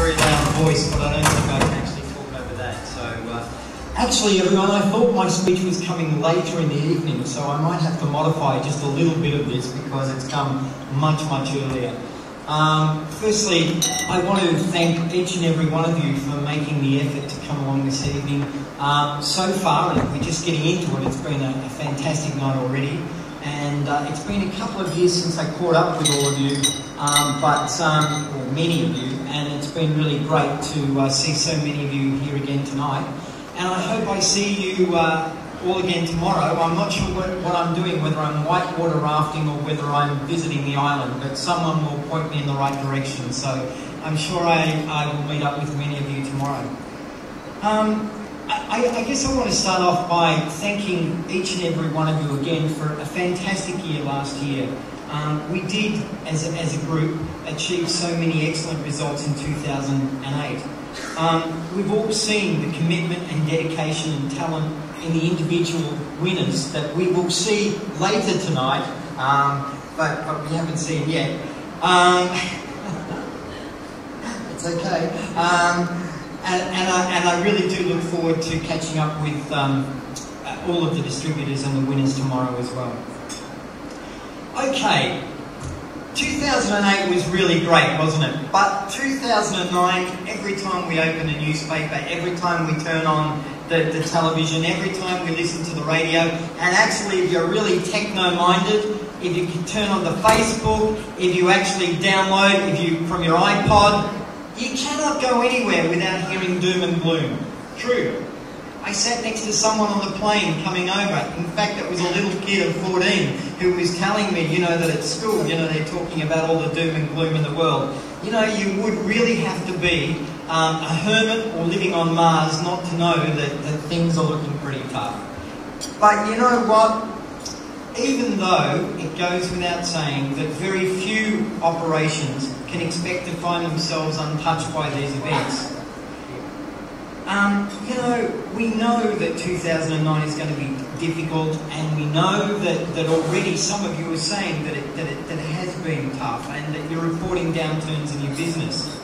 very loud voice, but I don't think I can actually talk over that. So, actually, everyone, I thought my speech was coming later in the evening, so I might have to modify just a little bit of this because it's come much earlier. Firstly, I want to thank each and every one of you for making the effort to come along this evening. So far, and we're just getting into it, it's been a fantastic night already. And it's been a couple of years since I caught up with all of you, or many of you, and it's been really great to see so many of you here again tonight. And I hope I see you all again tomorrow. I'm not sure what I'm doing, whether I'm whitewater rafting or whether I'm visiting the island, but someone will point me in the right direction, so I'm sure I will meet up with many of you tomorrow. I guess I want to start off by thanking each and every one of you again for a fantastic year last year. We did, as a group, achieve so many excellent results in 2008. We've all seen the commitment and dedication and talent in the individual winners that we will see later tonight, but we haven't seen yet. It's okay. And I really do look forward to catching up with all of the distributors and the winners tomorrow as well. Okay, 2008 was really great, wasn't it? But 2009, every time we open a newspaper, every time we turn on the television, every time we listen to the radio, and actually if you're really techno-minded, if you can turn on the Facebook, if you actually download, from your iPod, you cannot go anywhere without hearing doom and gloom. True. I sat next to someone on the plane coming over. In fact, it was a little kid of 14 who was telling me, that at school, they're talking about all the doom and gloom in the world. You would really have to be a hermit or living on Mars not to know that things are looking pretty tough. But you know what? Even though it goes without saying that very few operations can expect to find themselves untouched by these events, we know that 2009 is going to be difficult, and we know that already some of you are saying that it has been tough and that you're reporting downturns in your business.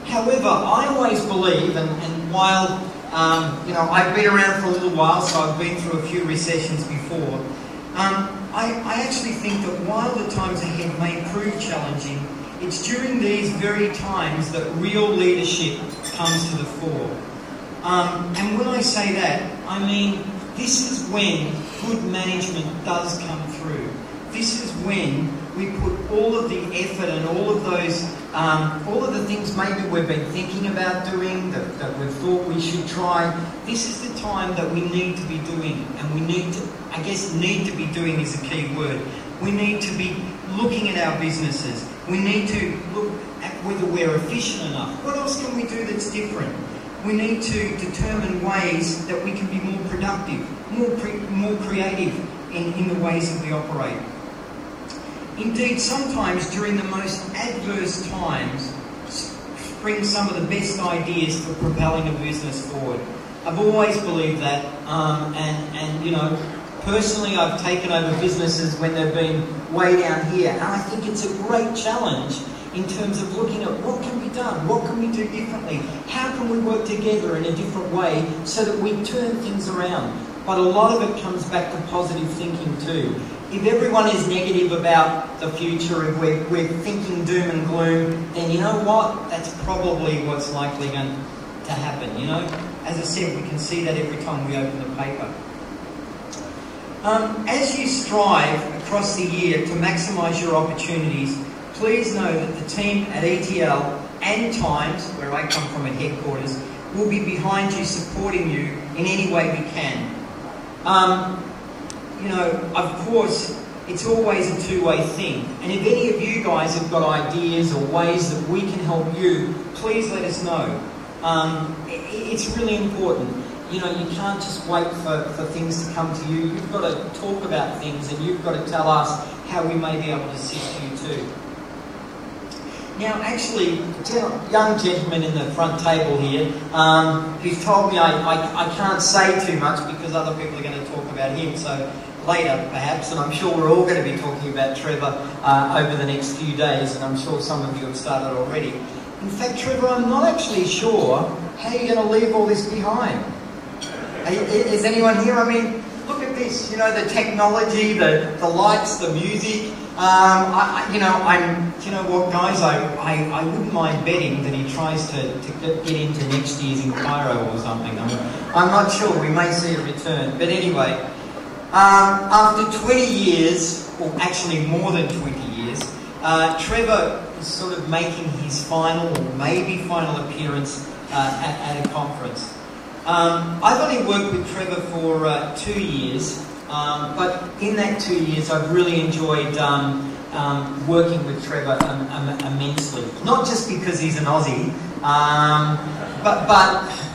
However, I always believe, and while I've been around for a little while, so I've been through a few recessions before, I actually think that while the times ahead may prove challenging, it's during these very times that real leadership comes to the fore. And when I say that, I mean this is when good management does come through. This is when we put all of the effort and all of the things maybe we've been thinking about doing, that we've thought we should try. This is the time that we need to be doing, and we need to, I guess need to be doing is a key word. We need to be looking at our businesses. We need to look at whether we're efficient enough. What else can we do that's different? We need to determine ways that we can be more productive, more creative in the ways that we operate. Indeed, sometimes during the most adverse times spring some of the best ideas for propelling a business forward. I've always believed that, personally I've taken over businesses when they've been way down here, and I think it's a great challenge in terms of looking at what can be done, what can we do differently, how can we work together in a different way so that we turn things around. But a lot of it comes back to positive thinking too. If everyone is negative about the future, if we're thinking doom and gloom, then you know what? That's probably what's likely going to happen, As I said, we can see that every time we open the paper. As you strive across the year to maximise your opportunities, please know that the team at ETL and Times, where I come from at headquarters, will be behind you, supporting you in any way we can. Of course, it's always a two-way thing. And if any of you guys have got ideas or ways that we can help you, please let us know. It's really important. You can't just wait for things to come to you. You've got to talk about things, and you've got to tell us how we may be able to assist you too. Now, actually, a young gentleman in the front table here, who's told me I can't say too much because other people are going to talk about him, so later perhaps, and I'm sure we're all going to be talking about Trevor over the next few days, and I'm sure some of you have started already. In fact, Trevor, I'm not actually sure how you're going to leave all this behind. Is anyone here? I mean, look at this, you know, the technology, the lights, the music. You know what, guys, I wouldn't mind betting that he tries to get into next year's in Cairo or something. I'm not sure, we may see a return. But anyway, after 20 years, or actually more than 20 years, Trevor is sort of making his final, or maybe final appearance at a conference. I've only worked with Trevor for 2 years, but in that 2 years I've really enjoyed working with Trevor immensely. Not just because he's an Aussie,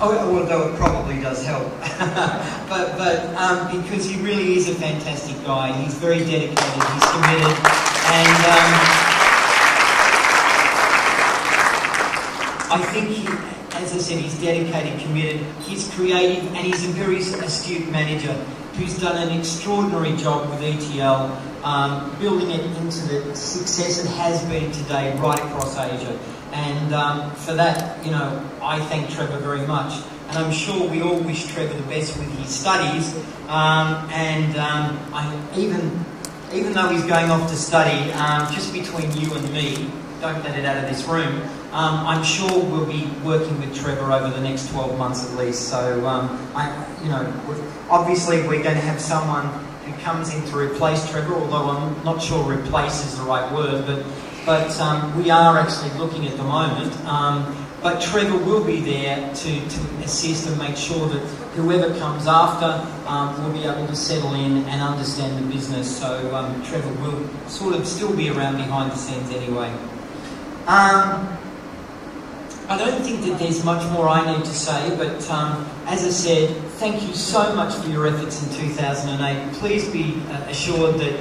although it probably does help, but because he really is a fantastic guy. He's very dedicated, he's committed, and I think as I said, he's dedicated, committed, he's creative, and he's a very astute manager who's done an extraordinary job with ETL, building it into the success it has been today right across Asia. And for that, you know, I thank Trevor very much. And I'm sure we all wish Trevor the best with his studies. Even though he's going off to study, just between you and me, don't let it out of this room, I'm sure we'll be working with Trevor over the next 12 months at least. So, you know, obviously we're going to have someone who comes in to replace Trevor, although I'm not sure replace is the right word, but we are actually looking at the moment. But Trevor will be there to assist and make sure that whoever comes after will be able to settle in and understand the business. So Trevor will sort of still be around behind the scenes anyway. I don't think that there's much more I need to say, but as I said, thank you so much for your efforts in 2008. Please be assured that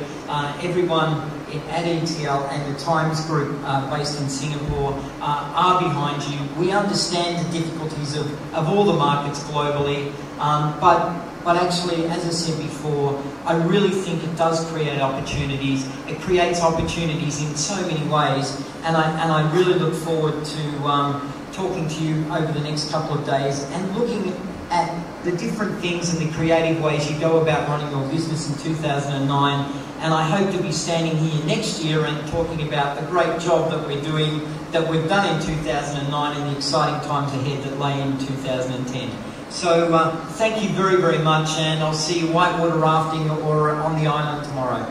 everyone at ETL and the Times Group based in Singapore are behind you. We understand the difficulties of all the markets globally, but actually, as I said before, I really think it does create opportunities. It creates opportunities in so many ways, and I really look forward to talking to you over the next couple of days and looking at the different things and the creative ways you go about running your business in 2009. And I hope to be standing here next year and talking about the great job that we're doing, that we've done in 2009 and the exciting times ahead that lay in 2010. So thank you very, very much, and I'll see you whitewater rafting or on the island tomorrow.